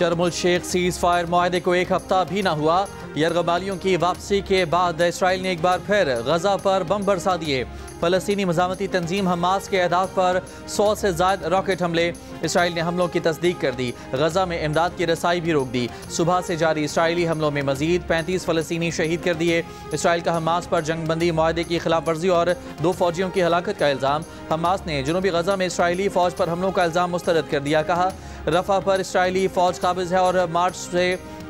शर्मुल Sheikh cease fire माहे को एक हफ्ता भी ना हुआ। यरगबालियों की वापसी के बाद इसराइल ने एक बार फिर गजा पर बम बरसा दिए। फलस्तीनी मज़ामती तंजीम हमास के अहदाफ पर 100 से ज़ायद रॉकेट हमले। इसराइल ने हमलों की तस्दीक कर दी। गजा में इमदाद की रसाई भी रोक दी। सुबह से जारी इसराइली हमलों में मजीद 35 फलस्तीनी शहीद कर दिए। इसराइल का हमास पर जंगबंदी माहे की खिलाफ वर्जी और 2 फौजियों की हलाकत का इल्ज़ाम। हमास ने जनूबी गजा में इसराइली फ़ौज पर हमलों का इल्ज़ाम मुस्तरद कर दिया। कहा रफ़ा पर इसराइली फ़ौज काबिज़ है और मार्च से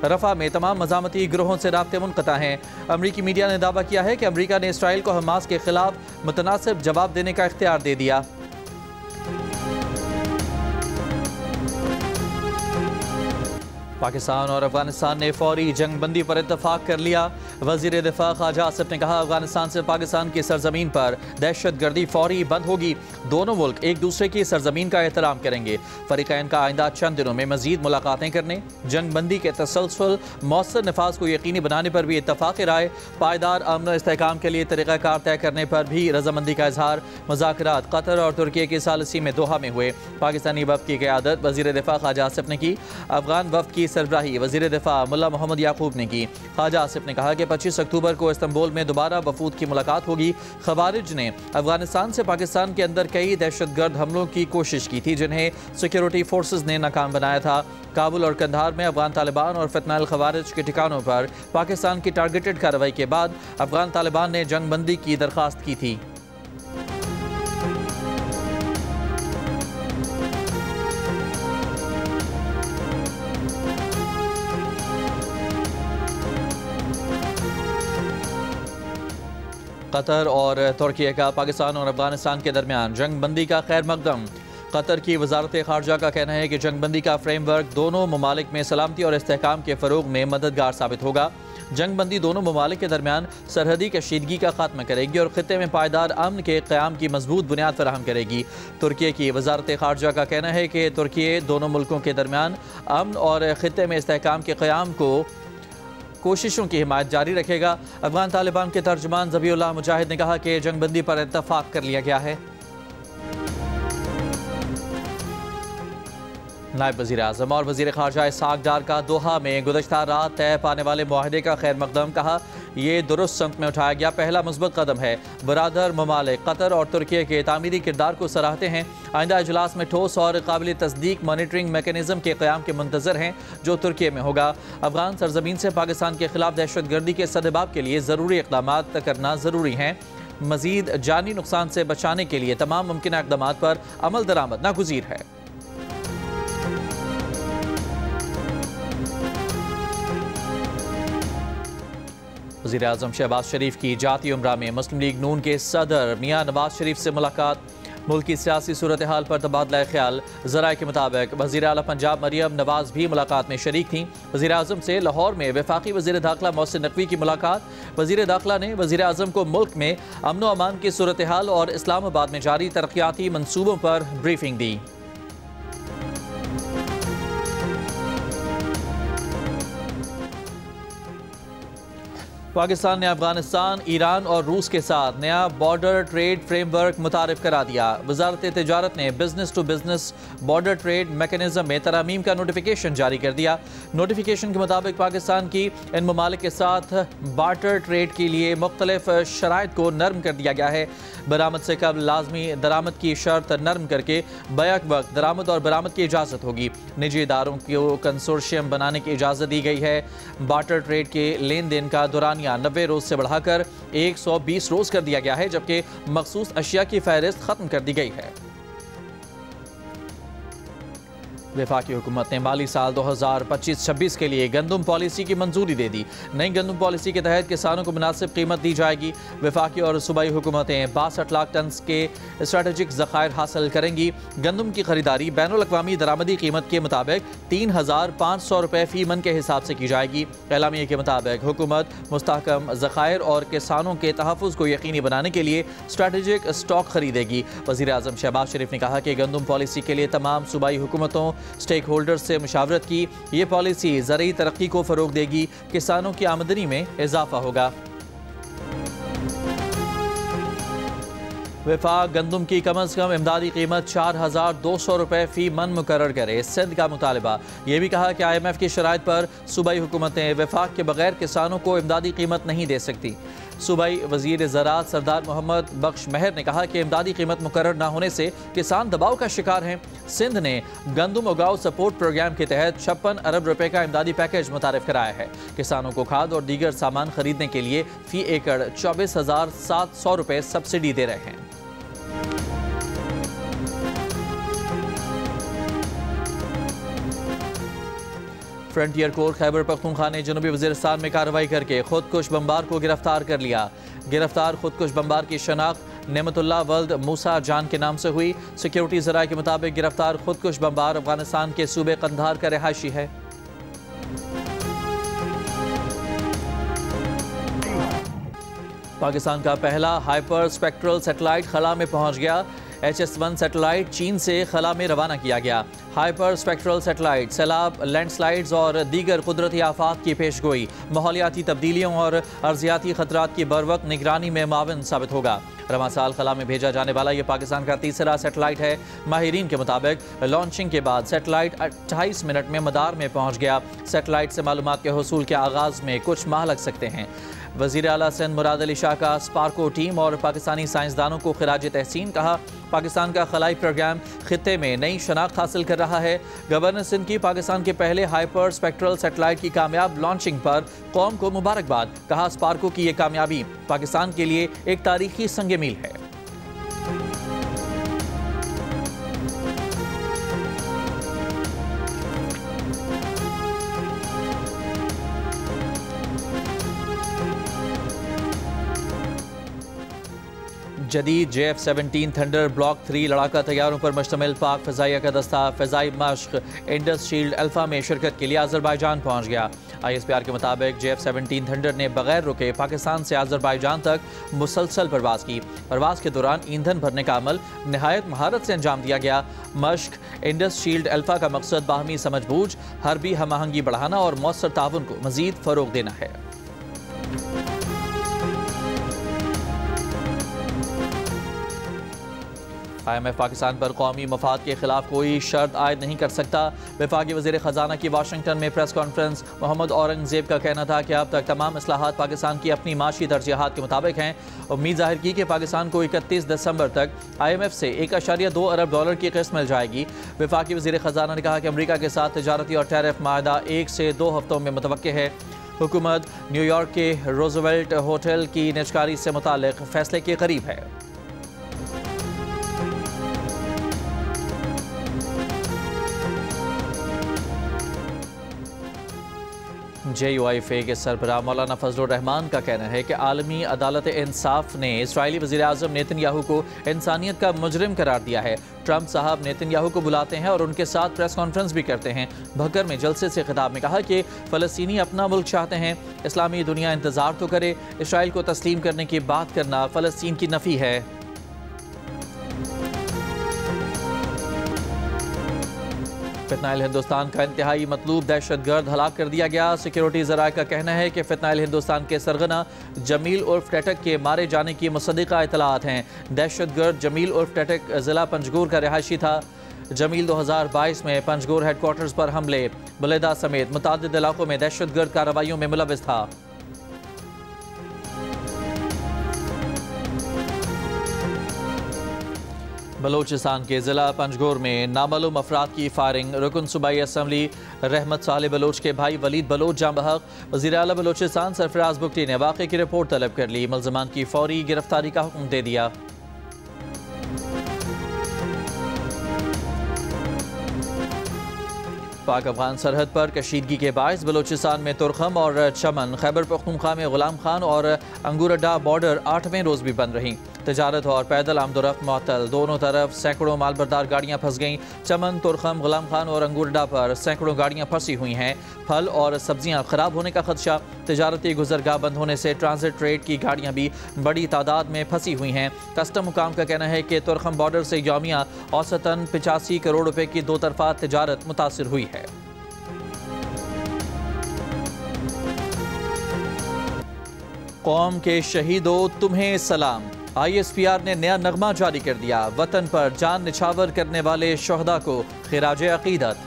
रफ़ा में तमाम मज़ामती गिरोहों से राब्ते मुनक़ता हैं। अमरीकी मीडिया ने दावा किया है कि अमरीका ने इसराइल को हमास के खिलाफ मुतनासिब जवाब देने का इख्तियार दे दिया। पाकिस्तान और अफगानिस्तान ने फौरी जंगबंदी पर इत्तफाक कर लिया। वज़ीर दिफा ख्वाजा आसिफ ने कहा अफगानिस्तान से पाकिस्तान की सरजमीन पर दहशत गर्दी फौरी बंद होगी। दोनों मुल्क एक दूसरे की सरजमीन का एहतराम करेंगे। फरीक़ैन का आइंदा चंद दिनों में मजीद मुलाकातें करने, जंगबंदी के तसलसल मौसर नफाज को यकीनी बनाने पर भी इत्तफाक राय। पायदार अमन इस्तेहकाम के लिए तरीक़ाकार तय करने पर भी रजामंदी का इजहार। मुज़ाकरात कतर और तुर्की के सालिसी में दोहा में हुए। पाकिस्तानी वफ़द की क़यादत वज़ीर दिफा ख्वाजा आसिफ ने की। अफगान वफ़द की सरबराही वज़ीर दिफा मुल्ला मोहम्मद याकूब ने की। ख्वाजा आसिफ ने कहा कि 25 अक्टूबर को इस्तांबुल में दोबारा वफूद की मुलाकात होगी। खवारिज ने अफगानिस्तान से पाकिस्तान के अंदर कई दहशतगर्द हमलों की कोशिश की थी जिन्हें सिक्योरिटी फोर्सेज ने नाकाम बनाया था। काबुल और कंधार में अफगान तालिबान और फितनाल खवारिज के ठिकानों पर पाकिस्तान की टारगेटेड कार्रवाई के बाद अफगान तालिबान ने जंगबंदी की दरख्वास्त की थी। कतर और तुर्की का पाकिस्तान और अफगानिस्तान के दरमियान जंगबंदी का खैर मकदम। कतर की वजारत खारजा का कहना है कि जंगबंदी का फ्रेमवर्क दोनों ममालिक में सलामती और इस्तेहकाम के फ़रोग में मददगार साबित होगा। जंगबंदी दोनों ममालिक के दरमियान सरहदी कशीदगी का खात्मा करेगी और खित्ते में पायदार अमन के क़याम की मजबूत बुनियाद फराहम करेगी। तुर्की की वजारत खारजा का कहना है कि तुर्की दोनों मुल्कों के दरमियान अमन और खित्ते में इस्तेहकाम के क़याम को कोशिशों की हिमायत जारी रखेगा। अफगान तालिबान के तर्जुमान ज़बीउल्लाह मुजाहिद ने कहा कि जंगबंदी पर इत्तफाक कर लिया गया है। नायब वज़ीर आज़म और वज़ीर ख़ारजा इसहाक़ डार का दोहा में गुज़श्ता रात तय पाने वाले मुआहदे का खैर मकदम। कहा ये दुरुस्त संत में उठाया गया पहला मुस्बत कदम है। बरादर ममालिक कतर और तुर्की के तामीरी किरदार को सराहते हैं। आइंदा इजलास में ठोस और काबिल तस्दीक मॉनिटरिंग मेकनिज़म के क़याम के मुंतज़र हैं जो तुर्की में होगा। अफगान सरजमीन से पाकिस्तान के खिलाफ दहशत गर्दी के सद्बाब के लिए ज़रूरी इक़दाम करना ज़रूरी हैं। मज़ीद जानी नुकसान से बचाने के लिए तमाम मुमकिन इक़दाम पर अमल दरामद नागुज़ीर है। वज़ीर आज़म शहबाज शरीफ की जाती उम्रा में मुस्लिम लीग नून के सदर मियाँ नवाज शरीफ से मुलाकात। मुल्क की सियासी सूरत हाल पर तबादला ख्याल। ज़राए के मुताबिक वज़ीर आला पंजाब मरियम नवाज भी मुलाकात में शरीक थीं। वज़ीर आज़म से लाहौर में वफाकी वज़ीर दाखिला मोहसिन नकवी की मुलाकात। वज़ीर दाखिला ने वज़ीर आज़म को मुल्क में अमन व अमान की सूरत हाल और इस्लामाबाद में जारी तरक्याती मनसूबों पर ब्रीफिंग दी। पाकिस्तान ने अफगानिस्तान, ईरान और रूस के साथ नया बॉर्डर ट्रेड फ्रेमवर्क मुतारिफ करा दिया। वजारत तिजारत ने business to business border trade mechanism में तरामीम का नोटिफिकेशन जारी कर दिया। नोटिफिकेशन के मुताबिक पाकिस्तान की इन ममालिक के साथ बार्टर ट्रेड के लिए मुख्तलिफ शराइत को नरम कर दिया गया है। बरामद से कबल लाजमी दरामद की शर्त नरम करके बैक वक्त दरामद और बरामद की इजाज़त होगी। निजी इदारों को कंसोर्शियम बनाने की इजाज़त दी गई है। बार्टर ट्रेड के लेन देन का दौरानिया 90 रोज से बढ़ाकर 120 रोज कर दिया गया है, जबकि मखसूस अशिया की फहरिस्त खत्म कर दी गई है। वफाकी हुकूमत ने माली साल 2025-26 के लिए गंदम पॉलिसी की मंजूरी दे दी। नई गंदम पॉलिसी के तहत किसानों को मुनासिब कीमत दी जाएगी। वफाकी और सूबाई हुकूमतें 62 लाख टन के स्ट्रेटेजिक ज़खायर हासिल करेंगी। गंदम की खरीदारी बैनुल अक़वामी दरामदी कीमत के मुताबिक 3,500 रुपये फ़ी मन के हिसाब से की जाएगी। एलामिया के मुताबिक हुकूमत मुस्तहकम ज़खायर और किसानों के तहफ़्फ़ुज़ को यकीनी बनाने के लिए स्ट्रेटेजिक स्टॉक खरीदेगी। वज़ीर आज़म शहबाज शरीफ ने कहा कि गंदम पॉलिसी के लिए तमाम सूबाई हुकूमतों स्टेक होल्डर्स से मुशावरत की। ये पॉलिसी ज़रूरी तरक्की को फ़रोग देगी, किसानों की आमदनी में इजाफा होगा। वफाक गंदम की कम अज़ कम इमदादी कीमत 4200 रुपये फ़ी मन मुकर्रर करे, सिंध का मुतालबा। ये भी कहा कि IMF की शराइत पर सूबाई हुकूमतें वफाक के बगैर किसानों को इमदादी कीमत नहीं दे सकती। सूबाई वज़ीर ज़राअत सरदार मोहम्मद बख्श महर ने कहा कि इमदादी कीमत मुकर्रर न होने से किसान दबाव का शिकार हैं। सिंध ने गंदम उगाओ सपोर्ट प्रोग्राम के तहत 56 अरब रुपए का इमदादी पैकेज मुतारिफ कराया है। किसानों को खाद और दीगर सामान खरीदने के लिए फ़ी एकड़ 24,700 रुपये सब्सिडी दे रहे हैं। फ्रंटियर कोर खैबर पख्तूनख्वा ने जनूबी वज़ीरिस्तान में कार्रवाई करके खुदकुश बमबार को गिरफ्तार कर लिया। गिरफ्तार खुदकुश बमबार की शनाख्त नेमतुल्लाह वल्द मूसा जान के नाम से हुई। सिक्योरिटी ज़राए के मुताबिक गिरफ्तार खुदकुश बमबार अफगानिस्तान के सूबे कंधार का रिहायशी है। पाकिस्तान का पहला हाइपर स्पेक्ट्रल सैटेलाइट खला में पहुंच गया। HS-1 सैटेलाइट चीन से खला में रवाना किया गया। हाइपर स्पेक्ट्रल सैटेलाइट सैलाब, लैंडस्लाइड्स और दीगर कुदरती आफात की पेशगोई, माहौलियाती तब्दीलियों और अर्जियाती खतरात की बरवक्त निगरानी में माविन साबित होगा। रवां साल खला में भेजा जाने वाला यह पाकिस्तान का तीसरा सैटेलाइट है। माहिरीन के मुताबिक लॉन्चिंग के बाद सैटेलाइट 28 मिनट में मदार में पहुंच गया। सैटेलाइट से मालूमात के हुसूल के आगाज़ में कुछ माह लग सकते हैं। वज़ीर आला सिंध मुराद अली शाह का स्पार्को टीम और पाकिस्तानी साइंसदानों को खिराज तहसीन कहा। पाकिस्तान का खलाई प्रोग्राम खित्ते में नई शनाख्त हासिल कर रहा है। गवर्नर सिंध की पाकिस्तान के पहले हाइपर स्पेक्ट्रल सैटेलाइट की कामयाब लॉन्चिंग पर कौम को मुबारकबाद। कहा स्पार्को की ये कामयाबी पाकिस्तान के लिए एक तारीखी संग मील है। जदीद JF-17 थंडर ब्लॉक 3 लड़ाका तैयारों पर मुश्तमिल पाक फ़ज़ाइया का दस्ता फ़ज़ाई मश्क इंडस शील्ड अल्फ़ा में शिरकत के लिए अज़रबाईजान पहुँच गया। ISPR के मुताबिक JF-17 थंडर ने बगैर रुके पाकिस्तान से अज़रबाईजान तक मुसलसल परवाज़ की। परवाज़ के दौरान ईंधन भरने का अमल नहायत महारत से अंजाम दिया गया। मश्क इंडस शील्ड अल्फ़ा का मकसद बाहमी समझबूझ, हरबी हम आहंगी बढ़ाना और मौसर ताउन को मज़ीद फ़रोग़ देना है। IMF पाकिस्तान पर कौमी मफाद के खिलाफ कोई शर्त आयद नहीं कर सकता। वफाकी वज़ीर ख़जाना की वाशिंगटन में प्रेस कॉन्फ्रेंस। मोहम्मद औरंगज़ेब का कहना था कि अब तक तमाम इस्लाहात पाकिस्तान की अपनी माशी तरजीहात के मुताबिक हैं। उम्मीद जाहिर की कि पाकिस्तान को 31 दिसंबर तक IMF से 1.2 अरब डॉलर की किस्त मिल जाएगी। वफाकी वज़ीर ख़जाना ने कहा कि अमरीका के साथ तजारती और टैरिफ माहदा 1 से 2 हफ्तों में मुतवक्के है। हुकूमत न्यूयॉर्क के रोजवेल्ट होटल की निजकारी से मुताल्लिक़ फैसले के करीब है। JUIFA के सरबराह मौलाना फजलुर रहमान का कहना है कि आलमी अदालत इंसाफ ने इसराइली वज़ीर आज़म नेतन्याहू को इंसानियत का मुजरिम करार दिया है। ट्रंप साहब नेतन्याहू को बुलाते हैं और उनके साथ प्रेस कॉन्फ्रेंस भी करते हैं। भक्कर में जलसे से खिताब में कहा कि फ़लस्तीनी अपना मुल्क चाहते हैं, इस्लामी दुनिया इंतज़ार तो करे। इसराइल को तस्लीम करने की बात करना फ़लस्तीन की नफ़ी है। फितनाइल हिंदुस्तान का इंतहाई मतलूब दहशतगर्द हलाक कर दिया गया। सिक्योरिटी ज़राए का कहना है कि फितनाइल हिंदुस्तान के सरगना जमील उर्फ टटक के मारे जाने की मुसद्दिक़ा इतलात हैं। दहशतगर्द जमील उर्फ टटक ज़िला पंजगोर का रिहायशी था। जमील 2022 में पंजगोर हेडक्वार्टर्स पर हमले, बुलेदा समेत मुतादिद इलाकों में दहशतगर्द कार्रवाइयों में मुलविस था। बलोचिस्तान के ज़िला पंजगोर में नामालूम अफराद की फायरिंग। रुकन सूबाई असम्बली रहमत सालेह बलोच के भाई वलीद बलोच जाँ बहक। वज़ीर आला बलोचिस्तान सरफराज बुगटी ने वाक़े की रिपोर्ट तलब कर ली। मुल्ज़िमान की फौरी गिरफ्तारी का हुक्म दे दिया। पाक अफगान सरहद पर कशीदगी के बायस बलोचिस्तान में तुरखम और चमन, खैबर पख्तूनख्वा में गुलाम खान और अंगूरडा बॉर्डर 8वें रोज़ भी बंद रहीं। तजारत और पैदल आमदोरफ्त मुअत्तल, दोनों तरफ सैकड़ों मालबरदार गाड़ियाँ फंस गईं। चमन, तुरखम, गुलाम खान और अंगूरडा पर सैकड़ों गाड़ियाँ फंसी हुई हैं। फल और सब्जियाँ ख़राब होने का खदशा। तजारती गुजरगाह बंद होने से ट्रांजिट ट्रेड की गाड़ियाँ भी बड़ी तादाद में फंसी हुई हैं। कस्टम हुकाम का कहना है कि तुरखम बॉर्डर से यौमिया औसतन 85 करोड़ रुपए की दो तरफा तजारत मुतासिर हुई है। कौम के शहीदों तुम्हें सलाम। ISPR ने नया नगमा जारी कर दिया। वतन पर जान निछावर करने वाले शोहदा को खिराज अकीदत।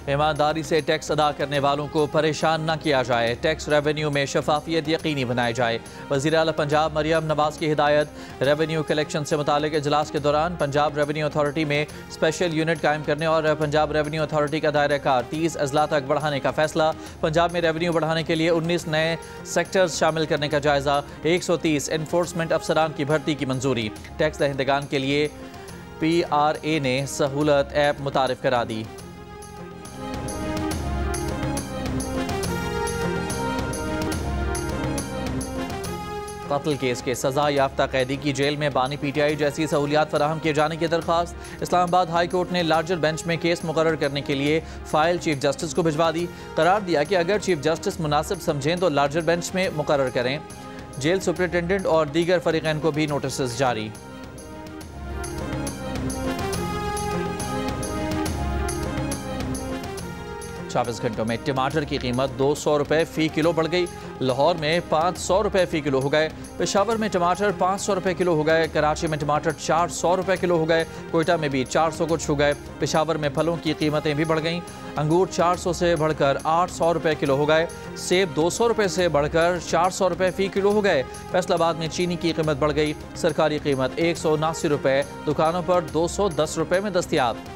ईमानदारी से टैक्स अदा करने वालों को परेशान न किया जाए, टैक्स रेवेन्यू में शफाफियत यकीनी बनाई जाए। वज़ीर आला पंजाब मरियम नवाज की हिदायत। रेवेन्यू कलेक्शन से मुतालिक इजलास के दौरान पंजाब रेवेन्यू अथॉरिटी में स्पेशल यूनिट कायम करने और पंजाब रेवेन्यू अथॉरिटी का दायरा कार 30 अजला तक बढ़ाने का फैसला। पंजाब में रेवेन्यू बढ़ाने के लिए 19 नए सेक्टर्स शामिल करने का जायजा। 130 एनफोर्समेंट अफसरान की भर्ती की मंजूरी। टैक्स दहिंदगान के लिए PRA ने सहूलत ऐप मुतारिफ करा दी। कत्ल केस के सजा याफ्ता कैदी की जेल में बानी PTI जैसी सहूलियात फराहम किए जाने की दरख्वास्त। इस्लामाबाद हाई कोर्ट ने लार्जर बेंच में केस मुकर्रर करने के लिए फाइल चीफ जस्टिस को भिजवा दी। करार दिया कि अगर चीफ जस्टिस मुनासिब समझें तो लार्जर बेंच में मुकर्रर करें। जेल सुपरिटेंडेंट और दीगर फरीकैन को भी नोटिस जारी। 24 घंटों में टमाटर की कीमत 200 रुपये फ़ी किलो बढ़ गई। लाहौर में 500 रुपये फ़ी किलो हो गए। पेशावर में टमाटर 500 रुपये किलो हो गए। कराची में टमाटर 400 रुपये किलो हो गए। कोयटा में भी 400 को छू गए। पेशावर में फलों की कीमतें भी बढ़ गईं। अंगूर 400 से बढ़कर 800 रुपये किलो हो गए। सेब 200 रुपये से बढ़कर 400 रुपये फ़ी किलो हो गए। फैसलाबाद में चीनी की कीमत बढ़ गई। सरकारी कीमत 179 रुपये, दुकानों पर 210 रुपये में दस्तियाब।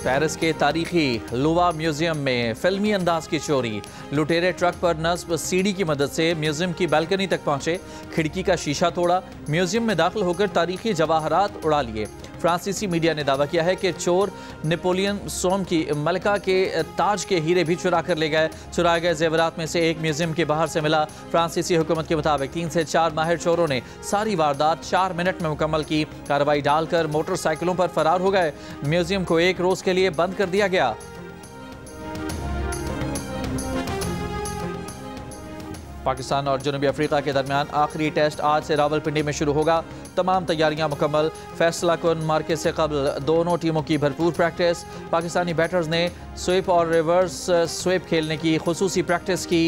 पेरिस के तारीखी लुवा म्यूजियम में फिल्मी अंदाज की चोरी। लुटेरे ट्रक पर नस्ब सीढ़ी की मदद से म्यूजियम की बालकनी तक पहुंचे, खिड़की का शीशा तोड़ा, म्यूजियम में दाखिल होकर तारीखी जवाहरात उड़ा लिए। फ्रांसीसी मीडिया ने दावा किया है कि चोर नेपोलियन सोम की मलिका के ताज के हीरे भी चुरा कर ले गए। चुराए गए जेवरात में से एक म्यूजियम के बाहर से मिला। फ्रांसीसी हुकूमत के मुताबिक 3 से 4 माहिर चोरों ने सारी वारदात 4 मिनट में मुकम्मल की। कार्रवाई डालकर मोटरसाइकिलों पर फरार हो गए। म्यूजियम को 1 रोज के लिए बंद कर दिया गया। पाकिस्तान और जनूबी अफ्रीका के दरमियान आखिरी टेस्ट आज से रावलपिंडी में शुरू होगा। तमाम तैयारियां मुकम्मल। फैसला कुन मार्के से कबल दोनों टीमों की भरपूर प्रैक्टिस। पाकिस्तानी बैटर्स ने स्वीप और रिवर्स स्वीप खेलने की खुसूसी प्रैक्टिस की।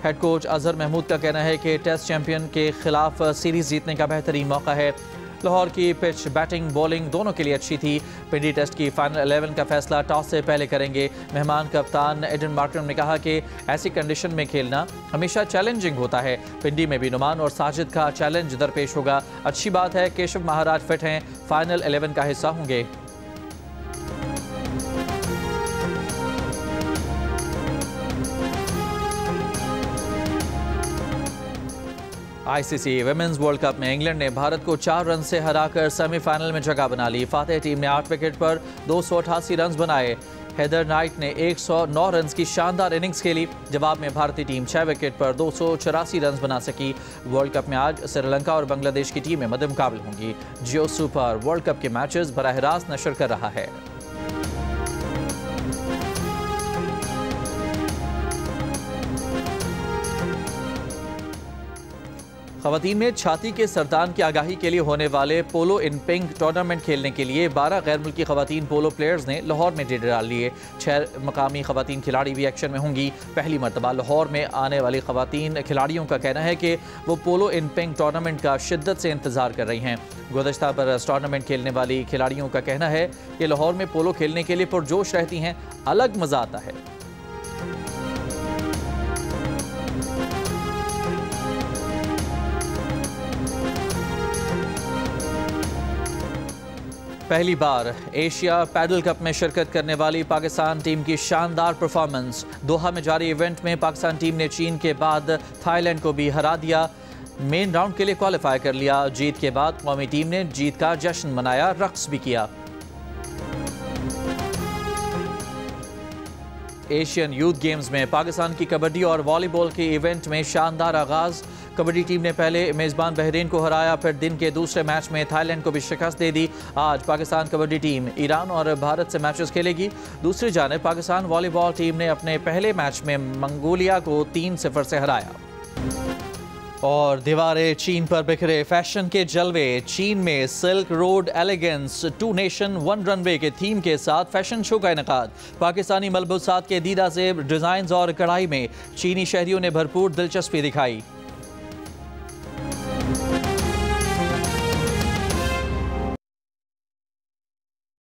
हेड कोच अजहर महमूद का कहना है कि टेस्ट चैंपियन के खिलाफ सीरीज जीतने का बेहतरीन मौका है। लाहौर की पिच बैटिंग बॉलिंग दोनों के लिए अच्छी थी। पिंडी टेस्ट की फाइनल 11 का फैसला टॉस से पहले करेंगे। मेहमान कप्तान एडन मार्टिन ने कहा कि ऐसी कंडीशन में खेलना हमेशा चैलेंजिंग होता है। पिंडी में भी नुमान और साजिद का चैलेंज दरपेश होगा। अच्छी बात है केशव महाराज फिट हैं, फाइनल 11 का हिस्सा होंगे। ICC विमेंस वर्ल्ड कप में इंग्लैंड ने भारत को 4 रन से हराकर सेमीफाइनल में जगह बना ली। फातेह टीम ने 8 विकेट पर 288 रन बनाए। हेदर नाइट ने 109 रन की शानदार इनिंग्स खेली। जवाब में भारतीय टीम 6 विकेट पर 284 रन बना सकी। वर्ल्ड कप में आज श्रीलंका और बांग्लादेश की टीमें मद्दे मुकाबले होंगी। जियो सुपर वर्ल्ड कप के मैचेस बराह रास्त नशर कर रहा है। ख़वातीन में छाती के सरतान की आगाही के लिए होने वाले पोलो इन पिंक टूर्नामेंट खेलने के लिए 12 गैर मुल्की ख़वातीन पोलो प्लेयर्स ने लाहौर में डेरे डाल लिए। 6 मकामी ख़वातीन खिलाड़ी भी एक्शन में होंगी। पहली मरतबा लाहौर में आने वाली ख़वातीन खिलाड़ियों का कहना है कि वो पोलो इन पिंक टूर्नामेंट का शिद्दत से इंतज़ार कर रही हैं। गुज़श्ता बरस टूर्नामेंट खेलने वाली खिलाड़ियों का कहना है कि लाहौर में पोलो खेलने के लिए पुरजोश रहती हैं, अलग मज़ा आता है। पहली बार एशिया पैडल कप में शिरकत करने वाली पाकिस्तान टीम की शानदार परफॉर्मेंस। दोहा में जारी इवेंट में पाकिस्तान टीम ने चीन के बाद थाईलैंड को भी हरा दिया। मेन राउंड के लिए क्वालिफाई कर लिया। जीत के बाद कौमी टीम ने जीत का जश्न मनाया, रक्स भी किया। एशियन यूथ गेम्स में पाकिस्तान की कबड्डी और वॉलीबॉल के इवेंट में शानदार आगाज। कबड्डी टीम ने पहले मेज़बान बहरीन को हराया, फिर दिन के दूसरे मैच में थाईलैंड को भी शिकस्त दे दी। आज पाकिस्तान कबड्डी टीम ईरान और भारत से मैचेस खेलेगी। दूसरी जानिब पाकिस्तान वॉलीबॉल टीम ने अपने पहले मैच में मंगोलिया को 3-0 से हराया। और दीवारें चीन पर बिखरे फैशन के जलवे। चीन में silk road elegance 2 nation 1 runway के थीम के साथ फैशन शो का इनेकाद। पाकिस्तानी मलबूसात के दीदा ज़ेब डिज़ाइन और कढ़ाई में चीनी शहरियों ने भरपूर दिलचस्पी दिखाई।